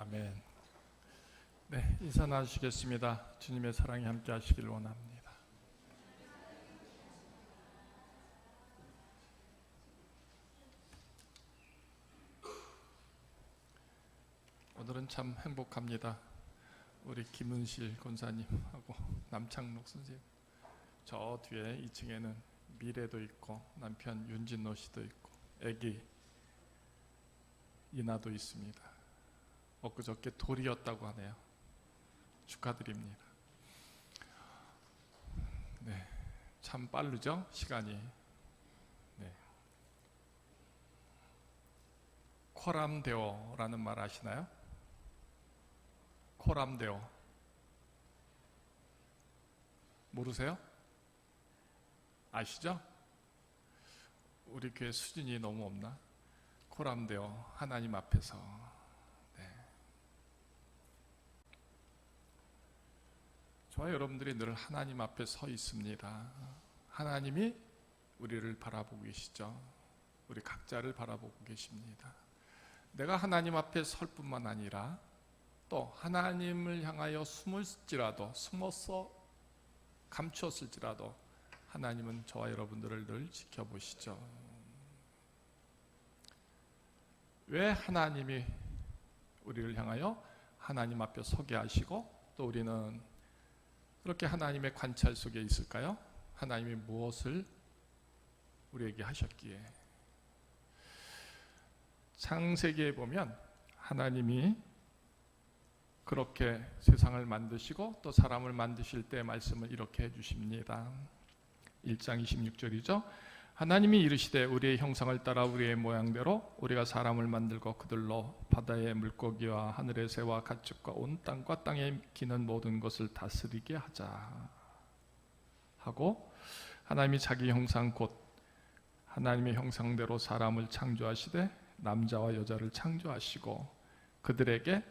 아멘. 네, 인사 나누시겠습니다. 주님의 사랑이 함께 하시길 원합니다. 오늘은 참 행복합니다. 우리 김은실 권사님하고 남창록 선생님, 저 뒤에 2층에는 미래도 있고 남편 윤진노 씨도 있고 아기 이나도 있습니다. 엊그저께 돌이었다고 하네요. 축하드립니다. 네, 참 빠르죠? 시간이. 네. 코람데오라는 말 아시나요? 코람데오 모르세요? 아시죠? 우리 교회 수준이 너무 없나? 코람데오, 하나님 앞에서. 네. 저와 여러분들이 늘 하나님 앞에 서 있습니다. 하나님이 우리를 바라보고 계시죠. 우리 각자를 바라보고 계십니다. 내가 하나님 앞에 설 뿐만 아니라 또 하나님을 향하여 숨어서 감추었을지라도 하나님은 저와 여러분들을 늘 지켜보시죠. 왜 하나님이 우리를 향하여 하나님 앞에 서게 하시고 또 우리는 그렇게 하나님의 관찰 속에 있을까요? 하나님이 무엇을 우리에게 하셨기에? 창세기에 보면 하나님이 그렇게 세상을 만드시고 또 사람을 만드실 때 말씀을 이렇게 해주십니다. 1장 26절이죠. 하나님이 이르시되 우리의 형상을 따라 우리의 모양대로 우리가 사람을 만들고 그들로 바다의 물고기와 하늘의 새와 가축과 온 땅과 땅에 기는 모든 것을 다스리게 하자 하고, 하나님이 자기 형상 곧 하나님의 형상대로 사람을 창조하시되 남자와 여자를 창조하시고 그들에게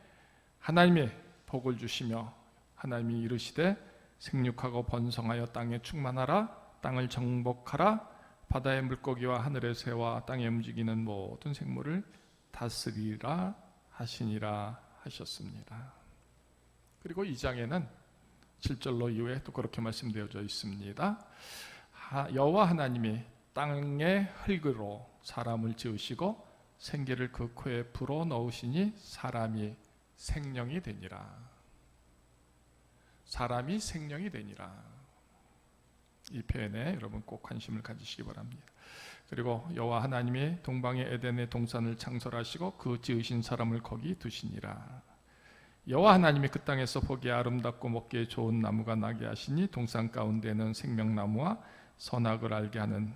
하나님의 복을 주시며 하나님이 이르시되 생육하고 번성하여 땅에 충만하라, 땅을 정복하라, 바다의 물고기와 하늘의 새와 땅에 움직이는 모든 생물을 다스리라 하시니라 하셨습니다. 그리고 2장에는 7절로 이후에 또 그렇게 말씀되어져 있습니다. 여호와 하나님이 땅의 흙으로 사람을 지으시고 생기를 그 코에 불어 넣으시니 사람이 생명이 되니라. 사람이 생명이 되니라. 이 표현에 여러분 꼭 관심을 가지시기 바랍니다. 그리고 여호와 하나님이 동방의 에덴의 동산을 창설하시고 그 지으신 사람을 거기 두시니라. 여호와 하나님이 그 땅에서 보기에 아름답고 먹기에 좋은 나무가 나게 하시니 동산 가운데는 생명나무와 선악을 알게 하는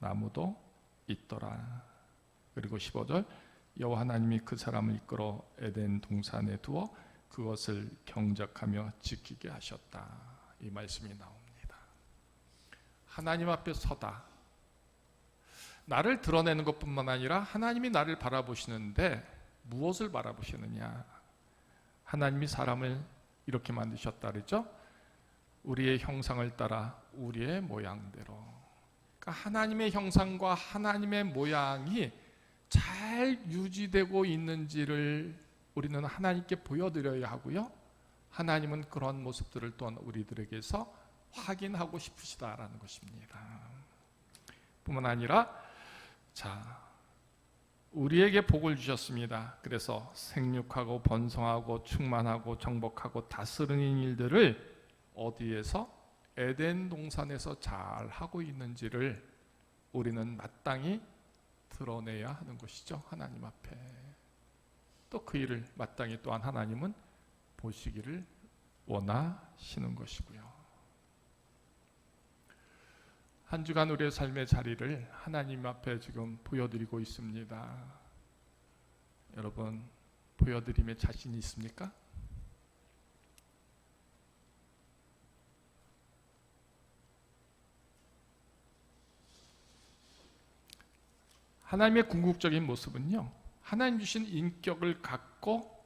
나무도 있더라. 그리고 15절, 여호와 하나님이 그 사람을 이끌어 에덴 동산에 두어 그것을 경작하며 지키게 하셨다. 이 말씀이 나옵니다. 하나님 앞에 서다. 나를 드러내는 것뿐만 아니라 하나님이 나를 바라보시는데 무엇을 바라보시느냐? 하나님이 사람을 이렇게 만드셨다 그랬죠? 우리의 형상을 따라 우리의 모양대로. 그러니까 하나님의 형상과 하나님의 모양이 잘 유지되고 있는지를 우리는 하나님께 보여드려야 하고요. 하나님은 그런 모습들을 또한 우리들에게서 확인하고 싶으시다라는 것입니다. 뿐만 아니라 우리에게 복을 주셨습니다. 그래서 생육하고 번성하고 충만하고 정복하고 다스리는 일들을 어디에서? 에덴 동산에서 잘 하고 있는지를 우리는 마땅히 드러내야 하는 것이죠. 하나님 앞에. 또 그 일을 마땅히 또한 하나님은 보시기를 원하시는 것이고요. 한 주간 우리의 삶의 자리를 하나님 앞에 지금 보여드리고 있습니다. 여러분, 보여드림에 자신이 있습니까? 하나님의 궁극적인 모습은요, 하나님 주신 인격을 갖고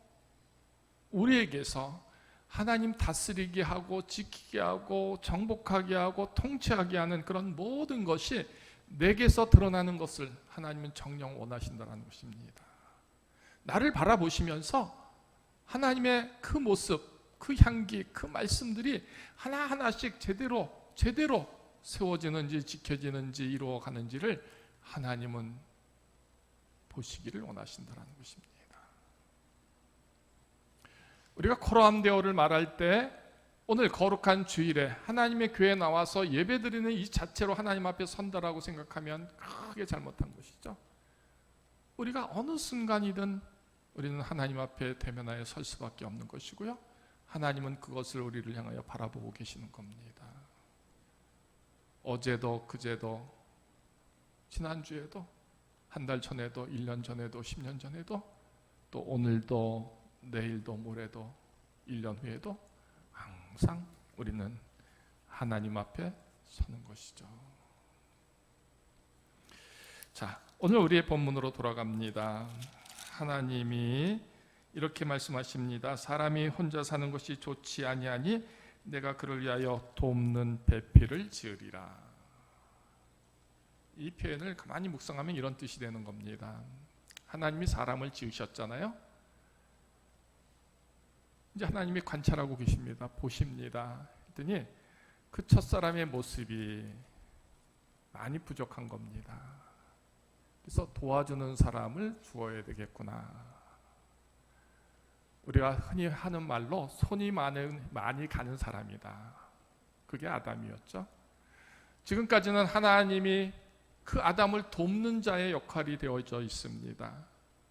우리에게서 하나님 다스리게 하고 지키게 하고 정복하게 하고 통치하게 하는 그런 모든 것이 내게서 드러나는 것을 하나님은 정녕 원하신다는 것입니다. 나를 바라보시면서 하나님의 그 모습, 그 향기, 그 말씀들이 하나하나씩 제대로 세워지는지 지켜지는지 이루어가는지를 하나님은 보시기를 원하신다는 것입니다. 우리가 코로암데오를 말할 때 오늘 거룩한 주일에 하나님의 교회에 나와서 예배드리는 이 자체로 하나님 앞에 선다라고 생각하면 크게 잘못한 것이죠. 우리가 어느 순간이든 우리는 하나님 앞에 대면하여 설 수밖에 없는 것이고요. 하나님은 그것을 우리를 향하여 바라보고 계시는 겁니다. 어제도 그제도 지난주에도 한 달 전에도 1년 전에도 10년 전에도 또 오늘도 내일도 모레도 1년 후에도 항상 우리는 하나님 앞에 서는 것이죠. 자, 오늘 우리의 본문으로 돌아갑니다. 하나님이 이렇게 말씀하십니다. 사람이 혼자 사는 것이 좋지 아니하니 내가 그를 위하여 돕는 배필을 지으리라. 이 표현을 가만히 묵상하면 이런 뜻이 되는 겁니다. 하나님이 사람을 지으셨잖아요. 이제 하나님이 관찰하고 계십니다. 보십니다. 그랬더니 그 첫사람의 모습이 많이 부족한 겁니다. 그래서 도와주는 사람을 주어야 되겠구나. 우리가 흔히 하는 말로 손이 많이 가는 사람이다. 그게 아담이었죠. 지금까지는 하나님이 그 아담을 돕는 자의 역할이 되어져 있습니다.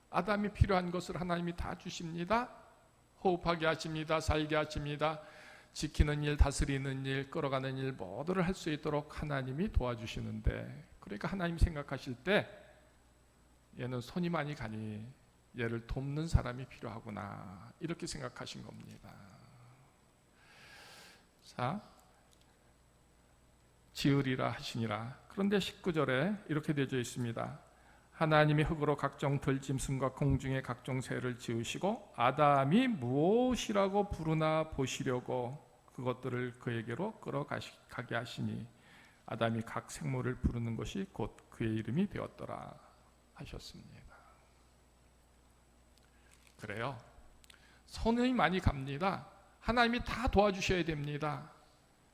아담이 필요한 것을 하나님이 다 주십니다. 호흡하게 하십니다. 살게 하십니다. 지키는 일, 다스리는 일, 끌어가는 일 모두를 할 수 있도록 하나님이 도와주시는데, 그러니까 하나님 생각하실 때 얘는 손이 많이 가니 얘를 돕는 사람이 필요하구나, 이렇게 생각하신 겁니다. 자, 지으리라 하시니라. 그런데 19절에 이렇게 되어져 있습니다. 하나님이 흙으로 각종 들짐승과 공중의 각종 새를 지으시고 아담이 무엇이라고 부르나 보시려고 그것들을 그에게로 끌어가게 하시니 아담이 각 생물을 부르는 것이 곧 그의 이름이 되었더라 하셨습니다. 그래요. 손이 많이 갑니다. 하나님이 다 도와주셔야 됩니다.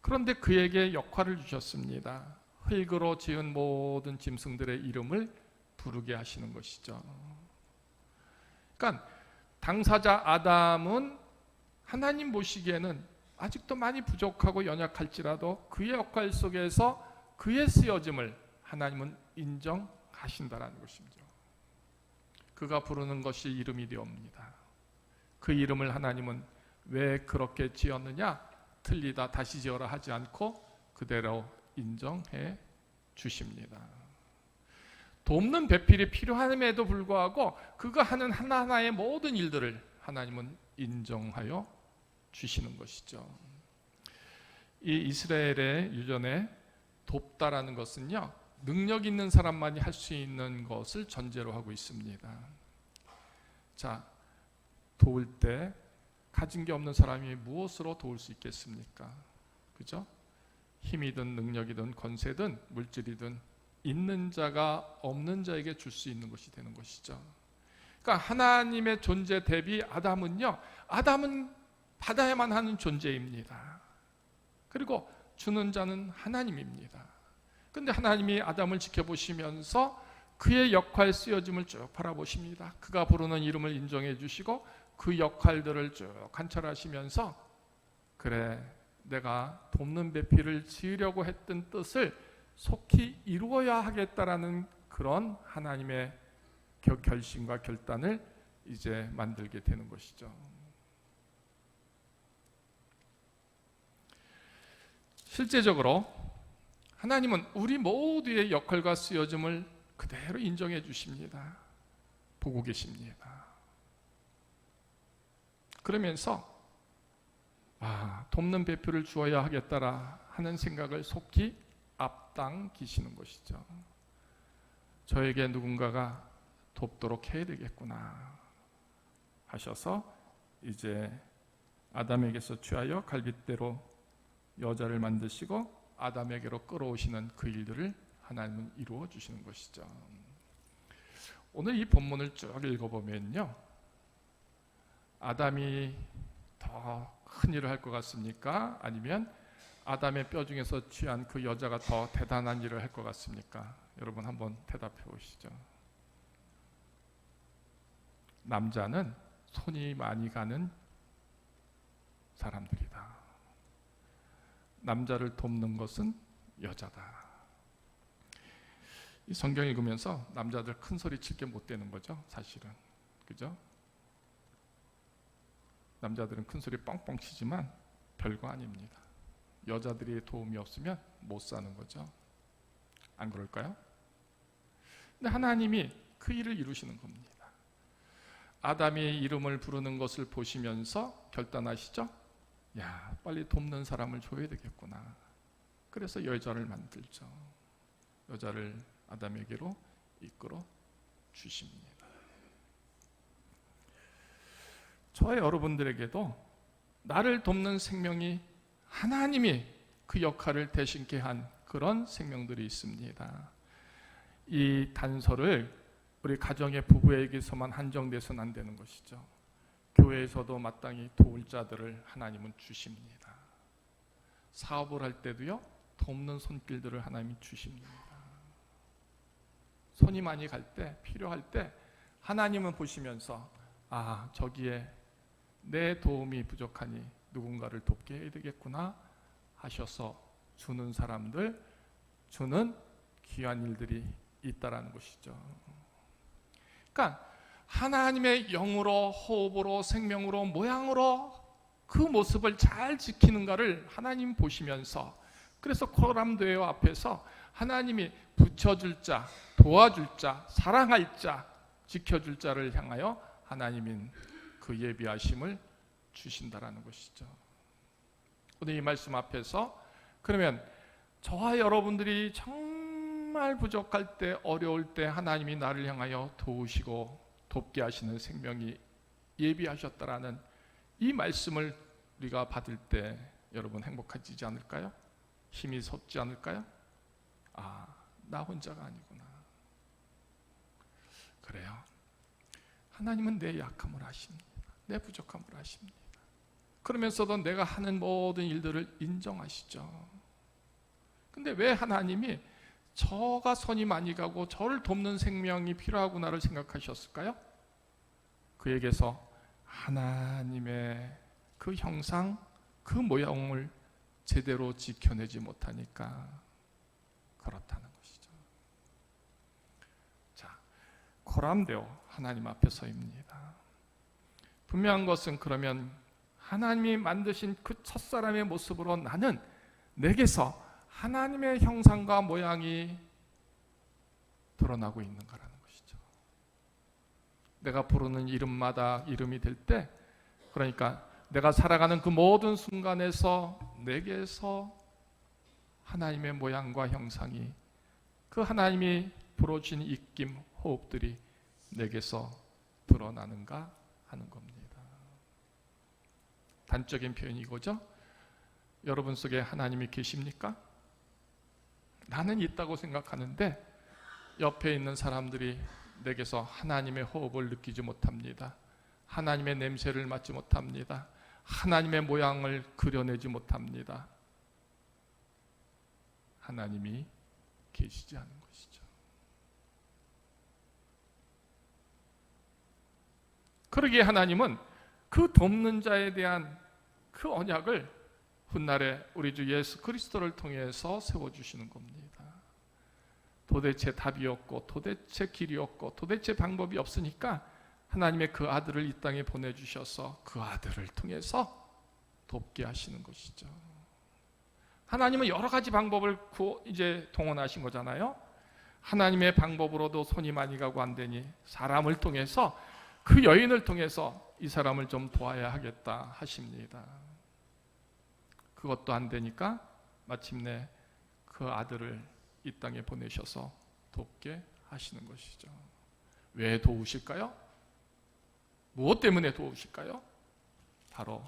그런데 그에게 역할을 주셨습니다. 흙으로 지은 모든 짐승들의 이름을 부르게 하시는 것이죠. 그러니까 당사자 아담은 하나님 보시기에는 아직도 많이 부족하고 연약할지라도 그의 역할 속에서 그의 쓰여짐을 하나님은 인정하신다라는 것입니다. 그가 부르는 것이 이름이 되옵니다. 그 이름을 하나님은 왜 그렇게 지었느냐? 틀리다 다시 지어라 하지 않고 그대로 인정해 주십니다. 돕는 배필이 필요함에도 불구하고 그가 하는 하나하나의 모든 일들을 하나님은 인정하여 주시는 것이죠. 이 이스라엘의 유전에 돕다라는 것은요, 능력 있는 사람만이 할 수 있는 것을 전제로 하고 있습니다. 자, 도울 때 가진 게 없는 사람이 무엇으로 도울 수 있겠습니까? 그죠? 힘이든 능력이든 권세든 물질이든 있는 자가 없는 자에게 줄 수 있는 것이 되는 것이죠. 그러니까 하나님의 존재 대비 아담은 받아야만 하는 존재입니다. 그리고 주는 자는 하나님입니다. 그런데 하나님이 아담을 지켜보시면서 그의 역할 쓰여짐을 쭉 바라보십니다. 그가 부르는 이름을 인정해 주시고 그 역할들을 쭉 관찰하시면서 그래, 내가 돕는 배필을 지으려고 했던 뜻을 속히 이루어야 하겠다라는 그런 하나님의 결심과 결단을 이제 만들게 되는 것이죠. 실제적으로 하나님은 우리 모두의 역할과 쓰여짐을 그대로 인정해 주십니다. 보고 계십니다. 그러면서 돕는 배필을 주어야 하겠다라 하는 생각을 속히 앞당기시는 것이죠. 저에게 누군가가 돕도록 해야 되겠구나 하셔서 이제 아담에게서 취하여 갈빗대로 여자를 만드시고 아담에게로 끌어오시는 그 일들을 하나님은 이루어 주시는 것이죠. 오늘 이 본문을 쭉 읽어보면요, 아담이 더 큰 일을 할 것 같습니까? 아니면 아담의 뼈 중에서 취한 그 여자가 더 대단한 일을 할 것 같습니까? 여러분 한번 대답해 보시죠. 남자는 손이 많이 가는 사람들이다. 남자를 돕는 것은 여자다. 이 성경 읽으면서 남자들 큰 소리 칠 게 못 되는 거죠, 사실은. 그죠? 남자들은 큰 소리 뻥뻥 치지만 별거 아닙니다. 여자들이 도움이 없으면 못 사는 거죠. 안 그럴까요? 근데 하나님이 그 일을 이루시는 겁니다. 아담이 이름을 부르는 것을 보시면서 결단하시죠? 야, 빨리 돕는 사람을 줘야 되겠구나. 그래서 여자를 만들죠. 여자를 아담에게로 이끌어 주십니다. 저와 여러분들에게도 나를 돕는 생명이 하나님이 그 역할을 대신케 한 그런 생명들이 있습니다. 이 단서를 우리 가정의 부부에게서만 한정돼서는 안 되는 것이죠. 교회에서도 마땅히 도울 자들을 하나님은 주십니다. 사업을 할 때도요, 돕는 손길들을 하나님이 주십니다. 손이 많이 갈 때, 필요할 때 하나님은 보시면서 아, 저기에 내 도움이 부족하니 누군가를 돕게 해야 되겠구나 하셔서 주는 사람들, 주는 귀한 일들이 있다라는 것이죠. 그러니까 하나님의 영으로, 호흡으로, 생명으로, 모양으로 그 모습을 잘 지키는가를 하나님 보시면서, 그래서 코람드웨어 앞에서 하나님이 붙여줄 자, 도와줄 자, 사랑할 자, 지켜줄 자를 향하여 하나님인 그 예비하심을 주신다라는 것이죠. 오늘 이 말씀 앞에서 그러면 저와 여러분들이 정말 부족할 때, 어려울 때 하나님이 나를 향하여 도우시고 돕게 하시는 생명이 예비하셨다라는 이 말씀을 우리가 받을 때 여러분 행복해지지 않을까요? 힘이 솟지 않을까요? 아, 나 혼자가 아니구나. 그래요. 하나님은 내 약함을 아십니다. 내 부족함을 아십니다. 그러면서도 내가 하는 모든 일들을 인정하시죠. 근데 왜 하나님이 저가 손이 많이 가고 저를 돕는 생명이 필요하구나를 생각하셨을까요? 그에게서 하나님의 그 형상, 그 모양을 제대로 지켜내지 못하니까 그렇다는 것이죠. 자, 코람데오 하나님 앞에 서입니다. 분명한 것은 그러면 하나님이 만드신 그 첫사람의 모습으로 나는 내게서 하나님의 형상과 모양이 드러나고 있는가라는 것이죠. 내가 부르는 이름마다 이름이 될 때, 그러니까 내가 살아가는 그 모든 순간에서 내게서 하나님의 모양과 형상이, 그 하나님이 불어주신 입김, 호흡들이 내게서 드러나는가 하는 겁니다. 단적인 표현이 이거죠. 여러분 속에 하나님이 계십니까? 나는 있다고 생각하는데 옆에 있는 사람들이 내게서 하나님의 호흡을 느끼지 못합니다. 하나님의 냄새를 맡지 못합니다. 하나님의 모양을 그려내지 못합니다. 하나님이 계시지 않은 것이죠. 그러기에 하나님은 그 돕는 자에 대한 그 언약을 훗날에 우리 주 예수 그리스도를 통해서 세워주시는 겁니다. 도대체 답이 없고 도대체 길이 없고 도대체 방법이 없으니까 하나님의 그 아들을 이 땅에 보내주셔서 그 아들을 통해서 돕게 하시는 것이죠. 하나님은 여러 가지 방법을 이제 동원하신 거잖아요. 하나님의 방법으로도 손이 많이 가고 안 되니 사람을 통해서, 그 여인을 통해서 이 사람을 좀 도와야 하겠다 하십니다. 그것도 안 되니까 마침내 그 아들을 이 땅에 보내셔서 돕게 하시는 것이죠. 왜 도우실까요? 무엇 때문에 도우실까요? 바로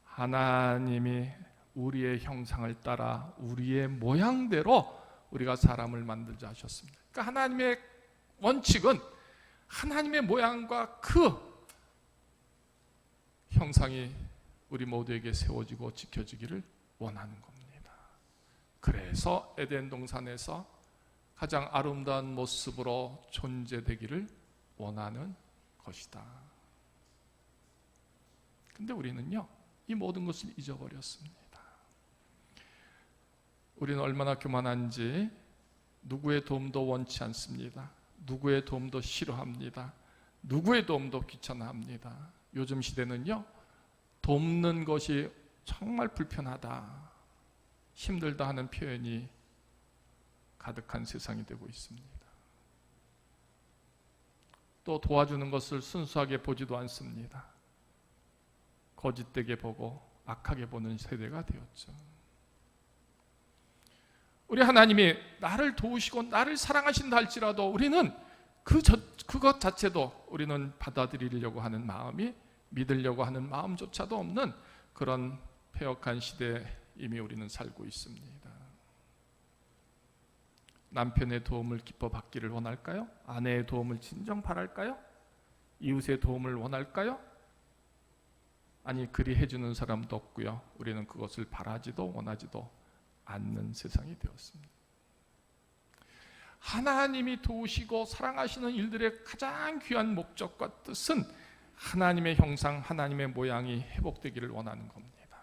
하나님이 우리의 형상을 따라 우리의 모양대로 우리가 사람을 만들자 하셨습니다. 그러니까 하나님의 원칙은 하나님의 모양과 그 형상이 우리 모두에게 세워지고 지켜지기를 원하는 겁니다. 그래서 에덴 동산에서 가장 아름다운 모습으로 존재되기를 원하는 것이다. 근데 우리는요, 이 모든 것을 잊어버렸습니다. 우리는 얼마나 교만한지 누구의 도움도 원치 않습니다. 누구의 도움도 싫어합니다. 누구의 도움도 귀찮아합니다. 요즘 시대는요, 돕는 것이 정말 불편하다, 힘들다 하는 표현이 가득한 세상이 되고 있습니다. 또 도와주는 것을 순수하게 보지도 않습니다. 거짓되게 보고 악하게 보는 세대가 되었죠. 우리 하나님이 나를 도우시고 나를 사랑하신다 할지라도 우리는 그것 자체도 우리는 받아들이려고 하는 마음이, 믿으려고 하는 마음조차도 없는 그런 패역한 시대에 이미 우리는 살고 있습니다. 남편의 도움을 기뻐 받기를 원할까요? 아내의 도움을 진정 바랄까요? 이웃의 도움을 원할까요? 아니, 그리 해주는 사람도 없고요, 우리는 그것을 바라지도 원하지도 않는 세상이 되었습니다. 하나님이 도우시고 사랑하시는 일들의 가장 귀한 목적과 뜻은 하나님의 형상, 하나님의 모양이 회복되기를 원하는 겁니다.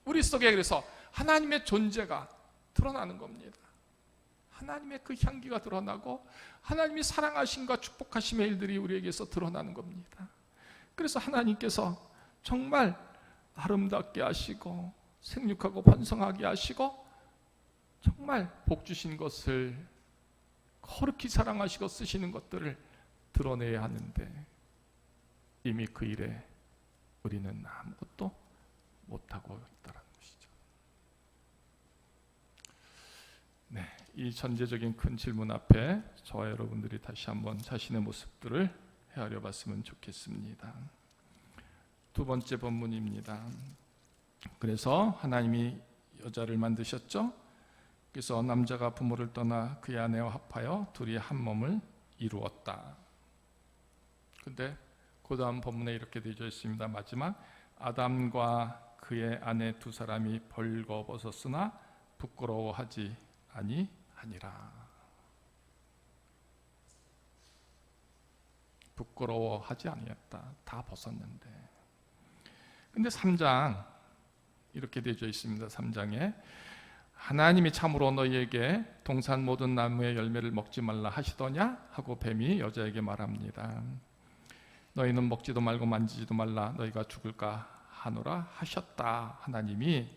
우리 속에 그래서 하나님의 존재가 드러나는 겁니다. 하나님의 그 향기가 드러나고 하나님이 사랑하심과 축복하심의 일들이 우리에게서 드러나는 겁니다. 그래서 하나님께서 정말 아름답게 하시고 생육하고 번성하게 하시고 정말 복 주신 것을 거룩히 사랑하시고 쓰시는 것들을 드러내야 하는데 이미 그 일에 우리는 아무것도 못하고 있다는 것이죠. 네, 이 전제적인 큰 질문 앞에 저와 여러분들이 다시 한번 자신의 모습들을 헤아려 봤으면 좋겠습니다. 두 번째 본문입니다. 그래서 하나님이 여자를 만드셨죠. 그래서 남자가 부모를 떠나 그의 아내와 합하여 둘이 한 몸을 이루었다. 근데 그 다음 본문에 이렇게 되어 있습니다. 마지막, 아담과 그의 아내 두 사람이 벌거벗었으나 부끄러워하지 아니하니라. 부끄러워하지 아니했다. 다 벗었는데. 근데 3장 이렇게 되어 있습니다. 3장에 하나님이 참으로 너희에게 동산 모든 나무의 열매를 먹지 말라 하시더냐 하고 뱀이 여자에게 말합니다. 너희는 먹지도 말고 만지지도 말라, 너희가 죽을까 하노라 하셨다. 하나님이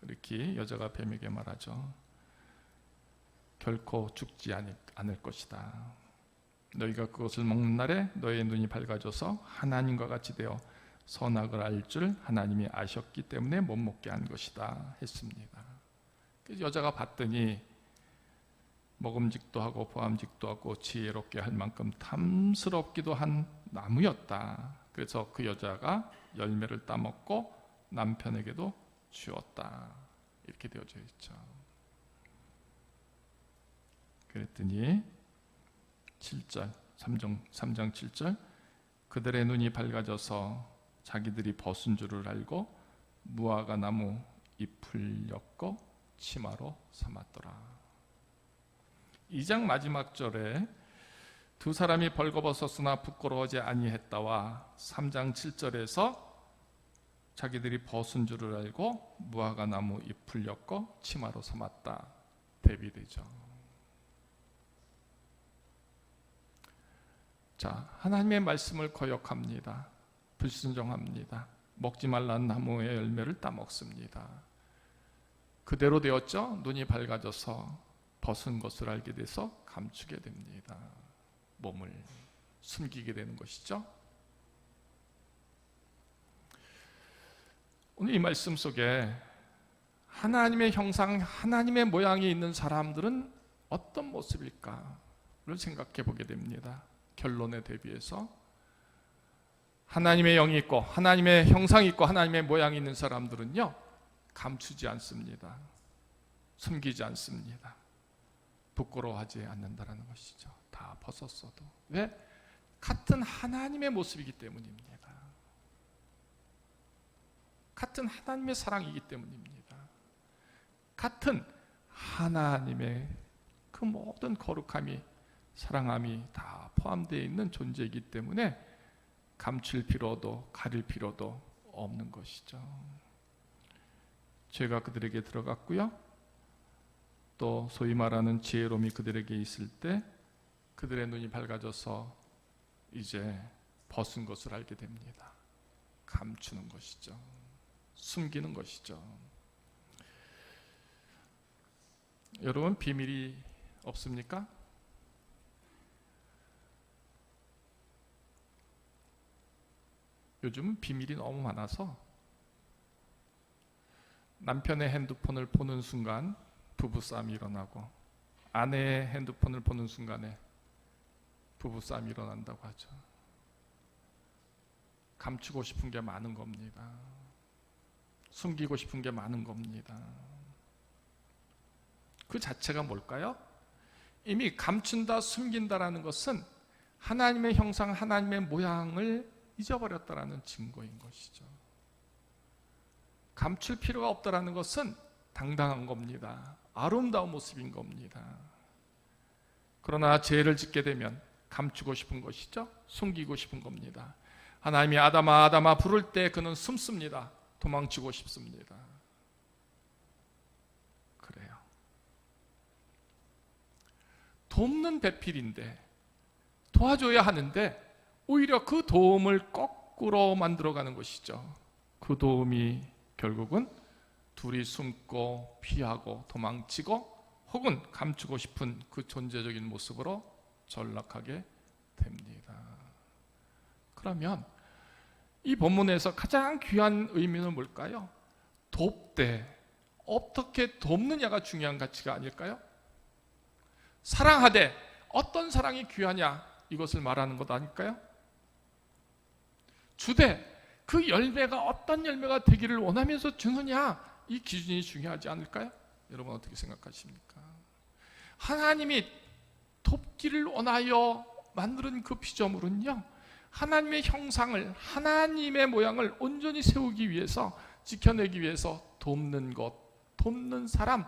이렇게 여자가 뱀에게 말하죠. 결코 죽지 않을 것이다. 너희가 그것을 먹는 날에 너희의 눈이 밝아져서 하나님과 같이 되어 선악을 알 줄 하나님이 아셨기 때문에 못 먹게 한 것이다 했습니다. 그래서 여자가 봤더니 먹음직도 하고 보암직도 하고 지혜롭게 할 만큼 탐스럽기도 한 나무였다. 그래서 그 여자가 열매를 따먹고 남편에게도 주었다. 이렇게 되어져 있죠. 그랬더니 7절 3장 7절 그들의 눈이 밝아져서 자기들이 벗은 줄을 알고 무화과 나무 잎을 엮고 치마로 삼았더라. 2장 마지막 절에 두 사람이 벌거벗었으나 부끄러워하지 아니했다와 3장 7절에서 자기들이 벗은 줄을 알고 무화과 나무 잎을 엮고 치마로 삼았다 대비되죠. 자, 하나님의 말씀을 거역합니다. 불순종합니다. 먹지 말라는 나무의 열매를 따먹습니다. 그대로 되었죠. 눈이 밝아져서 벗은 것을 알게 돼서 감추게 됩니다. 몸을 숨기게 되는 것이죠. 오늘 이 말씀 속에 하나님의 형상, 하나님의 모양이 있는 사람들은 어떤 모습일까를 생각해 보게 됩니다. 결론에 대비해서 하나님의 영이 있고 하나님의 형상이 있고 하나님의 모양이 있는 사람들은요, 감추지 않습니다. 숨기지 않습니다. 부끄러워하지 않는다는 것이죠. 다 벗었어도. 왜? 같은 하나님의 모습이기 때문입니다. 같은 하나님의 사랑이기 때문입니다. 같은 하나님의 그 모든 거룩함이, 사랑함이 다 포함되어 있는 존재이기 때문에 감출 필요도 가릴 필요도 없는 것이죠. 죄가 그들에게 들어갔고요, 또 소위 말하는 지혜로움이 그들에게 있을 때 그들의 눈이 밝아져서 이제 벗은 것을 알게 됩니다. 감추는 것이죠. 숨기는 것이죠. 여러분, 비밀이 없습니까? 요즘은 비밀이 너무 많아서 남편의 핸드폰을 보는 순간 부부싸움이 일어나고, 아내의 핸드폰을 보는 순간에 부부싸움이 일어난다고 하죠. 감추고 싶은 게 많은 겁니다. 숨기고 싶은 게 많은 겁니다. 그 자체가 뭘까요? 이미 감춘다, 숨긴다라는 것은 하나님의 형상, 하나님의 모양을 잊어버렸다라는 증거인 것이죠. 감출 필요가 없다라는 것은 당당한 겁니다. 아름다운 모습인 겁니다. 그러나 죄를 짓게 되면 감추고 싶은 것이죠. 숨기고 싶은 겁니다. 하나님이 아담아 아담아 부를 때 그는 숨습니다. 도망치고 싶습니다. 그래요. 돕는 배필인데, 도와줘야 하는데 오히려 그 도움을 거꾸로 만들어가는 것이죠. 그 도움이 결국은 둘이 숨고 피하고 도망치고 혹은 감추고 싶은 그 존재적인 모습으로 전락하게 됩니다. 그러면 이 본문에서 가장 귀한 의미는 뭘까요? 돕되 어떻게 돕느냐가 중요한 가치가 아닐까요? 사랑하되 어떤 사랑이 귀하냐, 이것을 말하는 것 아닐까요? 주되 그 열매가 어떤 열매가 되기를 원하면서 주느냐, 이 기준이 중요하지 않을까요? 여러분 어떻게 생각하십니까? 하나님이 돕기를 원하여 만드는 그 피조물은요, 하나님의 형상을, 하나님의 모양을 온전히 세우기 위해서, 지켜내기 위해서 돕는 것, 돕는 사람,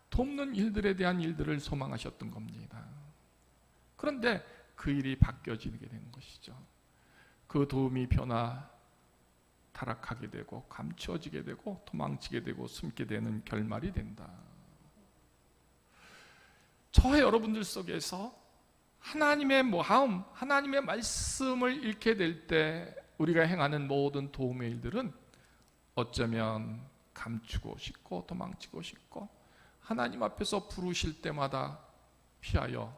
돕는 일들에 대한 일들을 소망하셨던 겁니다. 그런데 그 일이 바뀌어지게 되는 것이죠. 그 도움이 타락하게 되고 감추어지게 되고 도망치게 되고 숨게 되는 결말이 된다. 저와 여러분들 속에서 하나님의 마음, 하나님의 말씀을 잃게 될 때 우리가 행하는 모든 도움의 일들은 어쩌면 감추고 싶고 도망치고 싶고, 하나님 앞에서 부르실 때마다 피하여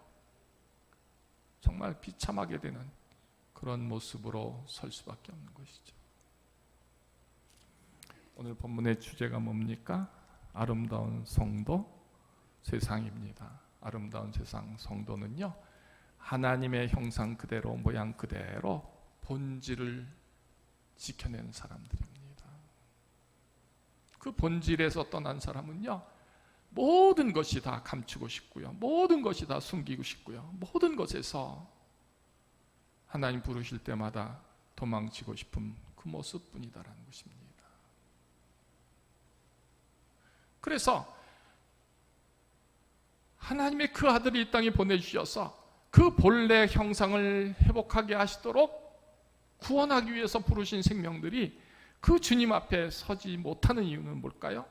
정말 비참하게 되는 그런 모습으로 설 수밖에 없는 것이죠. 오늘 본문의 주제가 뭡니까? 아름다운 성도, 세상입니다. 아름다운 세상, 성도는요, 하나님의 형상 그대로, 모양 그대로 본질을 지켜내는 사람들입니다. 그 본질에서 떠난 사람은요, 모든 것이 다 감추고 싶고요, 모든 것이 다 숨기고 싶고요, 모든 것에서 하나님 부르실 때마다 도망치고 싶은 그 모습뿐이다라는 것입니다. 그래서 하나님의 그 아들을 이 땅에 보내주셔서 그 본래 형상을 회복하게 하시도록 구원하기 위해서 부르신 생명들이 그 주님 앞에 서지 못하는 이유는 뭘까요?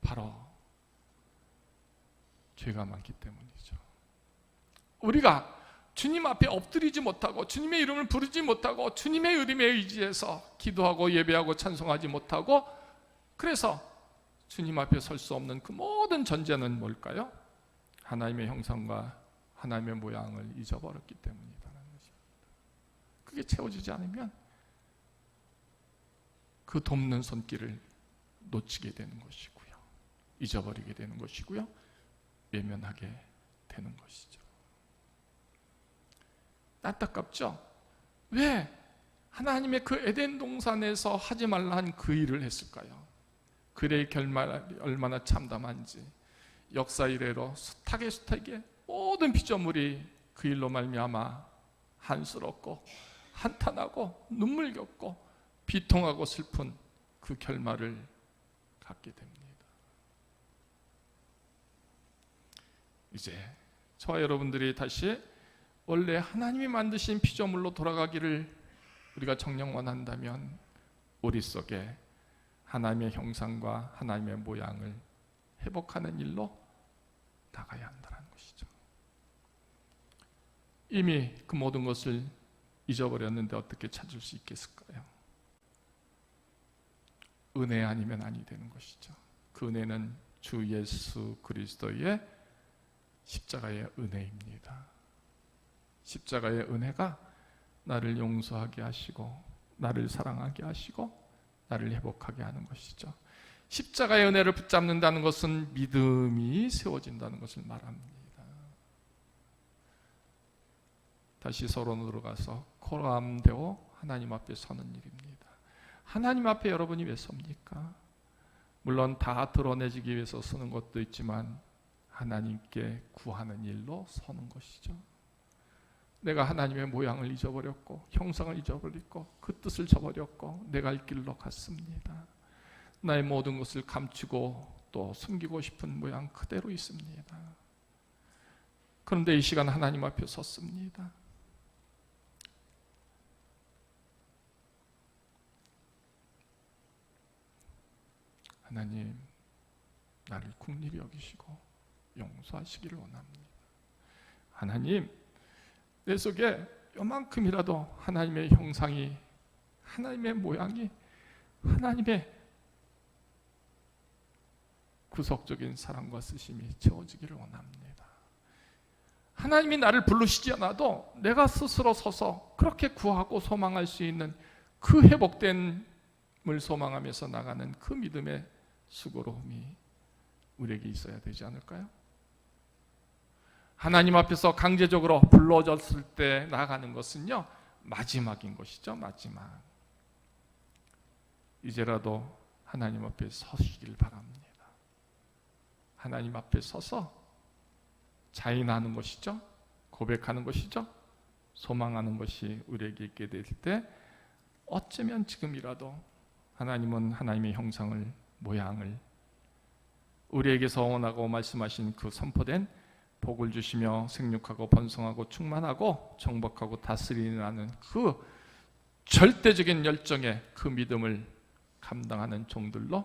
바로 죄가 많기 때문이죠. 우리가 주님 앞에 엎드리지 못하고 주님의 이름을 부르지 못하고 주님의 이름에 의지해서 기도하고 예배하고 찬송하지 못하고, 그래서 주님 앞에 설 수 없는 그 모든 전제는 뭘까요? 하나님의 형상과 하나님의 모양을 잊어버렸기 때문이라는 것입니다. 그게 채워지지 않으면 그 돕는 손길을 놓치게 되는 것이고요, 잊어버리게 되는 것이고요, 외면하게 되는 것이죠. 안타깝죠? 왜 하나님의 그 에덴 동산에서 하지 말라 한 그 일을 했을까요? 그의 결말이 얼마나 참담한지, 역사 이래로 숱하게 모든 피조물이 그 일로 말미암아 한스럽고 한탄하고 눈물 겪고 비통하고 슬픈 그 결말을 갖게 됩니다. 이제 저와 여러분들이 다시 원래 하나님이 만드신 피조물로 돌아가기를 우리가 정녕 원한다면 우리 속에 하나님의 형상과 하나님의 모양을 회복하는 일로 나가야 한다는 것이죠. 이미 그 모든 것을 잊어버렸는데 어떻게 찾을 수 있겠을까요? 은혜 아니면 아니 되는 것이죠. 그 은혜는 주 예수 그리스도의 십자가의 은혜입니다. 십자가의 은혜가 나를 용서하게 하시고 나를 사랑하게 하시고 나를 회복하게 하는 것이죠. 십자가의 은혜를 붙잡는다는 것은 믿음이 세워진다는 것을 말합니다. 다시 서론으로 가서 코람데오 하나님 앞에 서는 일입니다. 하나님 앞에 여러분이 왜 섭니까? 물론 다 드러내지기 위해서 서는 것도 있지만 하나님께 구하는 일로 서는 것이죠. 내가 하나님의 모양을 잊어버렸고 형상을 잊어버렸고 그 뜻을 저버렸고 내가 갈 길로 갔습니다. 나의 모든 것을 감추고 또 숨기고 싶은 모양 그대로 있습니다. 그런데 이 시간 하나님 앞에 섰습니다. 하나님, 나를 긍휼히 여기시고 용서하시기를 원합니다. 하나님, 내 속에 요만큼이라도 하나님의 형상이, 하나님의 모양이, 하나님의 구속적인 사랑과 쓰심이 채워지기를 원합니다. 하나님이 나를 부르시지 않아도 내가 스스로 서서 그렇게 구하고 소망할 수 있는 그 회복됨을 소망하면서 나가는 그 믿음의 수고로움이 우리에게 있어야 되지 않을까요? 하나님 앞에서 강제적으로 불러졌을 때 나가는 것은요, 마지막인 것이죠. 마지막. 이제라도 하나님 앞에 서시길 바랍니다. 하나님 앞에 서서 자인하는 것이죠. 고백하는 것이죠. 소망하는 것이 우리에게 있게 될 때 어쩌면 지금이라도 하나님은 하나님의 형상을, 모양을 우리에게 원하고 말씀하신 그 선포된 복을 주시며 생육하고 번성하고 충만하고 정복하고 다스리는 그 절대적인 열정의 그 믿음을 감당하는 종들로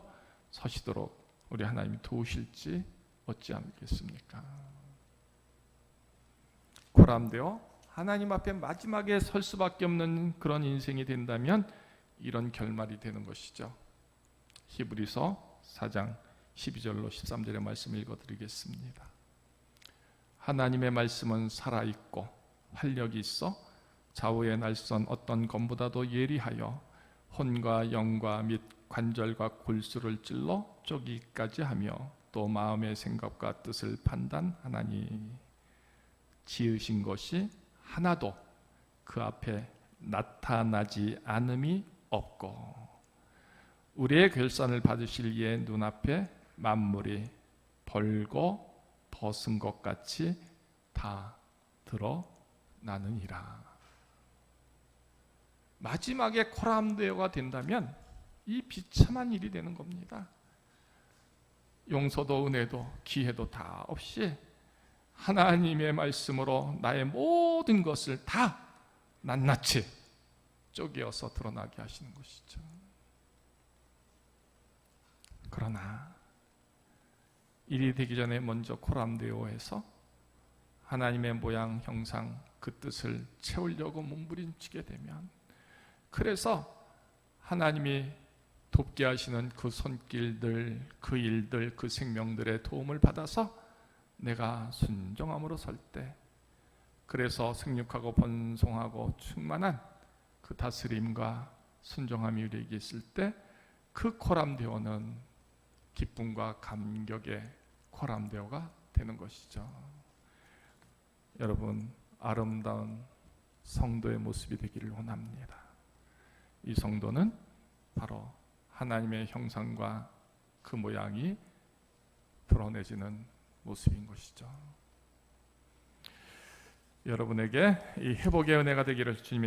서시도록 우리 하나님이 도우실지 어찌하겠습니까? 고람되어 하나님 앞에 마지막에 설 수밖에 없는 그런 인생이 된다면 이런 결말이 되는 것이죠. 히브리서 4장 12절로 13절의 말씀을 읽어드리겠습니다. 하나님의 말씀은 살아있고 활력이 있어 좌우의 날선 어떤 검보다도 예리하여 혼과 영과 및 관절과 골수를 찔러 쪼기까지 하며 또 마음의 생각과 뜻을 판단하나니 지으신 것이 하나도 그 앞에 나타나지 않음이 없고 우리의 결산을 받으실 이의 눈앞에 만물이 벌고 벗은 것 같이 다 드러나느니라. 마지막에 코람데오가 된다면 이 비참한 일이 되는 겁니다. 용서도 은혜도 기회도 다 없이 하나님의 말씀으로 나의 모든 것을 다 낱낱이 쪼개어서 드러나게 하시는 것이죠. 그러나 일이 되기 전에 먼저 코람데오에서 하나님의 모양, 형상, 그 뜻을 채우려고 몸부림치게 되면, 그래서 하나님이 돕게 하시는 그 손길들, 그 일들, 그 생명들의 도움을 받아서 내가 순종함으로 설 때, 그래서 생육하고 번성하고 충만한 그 다스림과 순종함이 우리에게 있을 때 그 코람데오는 기쁨과 감격의 코람데오가 되는 것이죠. 여러분, 아름다운 성도의 모습이 되기를 원합니다. 이 성도는 바로 하나님의 형상과 그 모양이 드러내지는 모습인 것이죠. 여러분에게 이 회복의 은혜가 되기를 주님의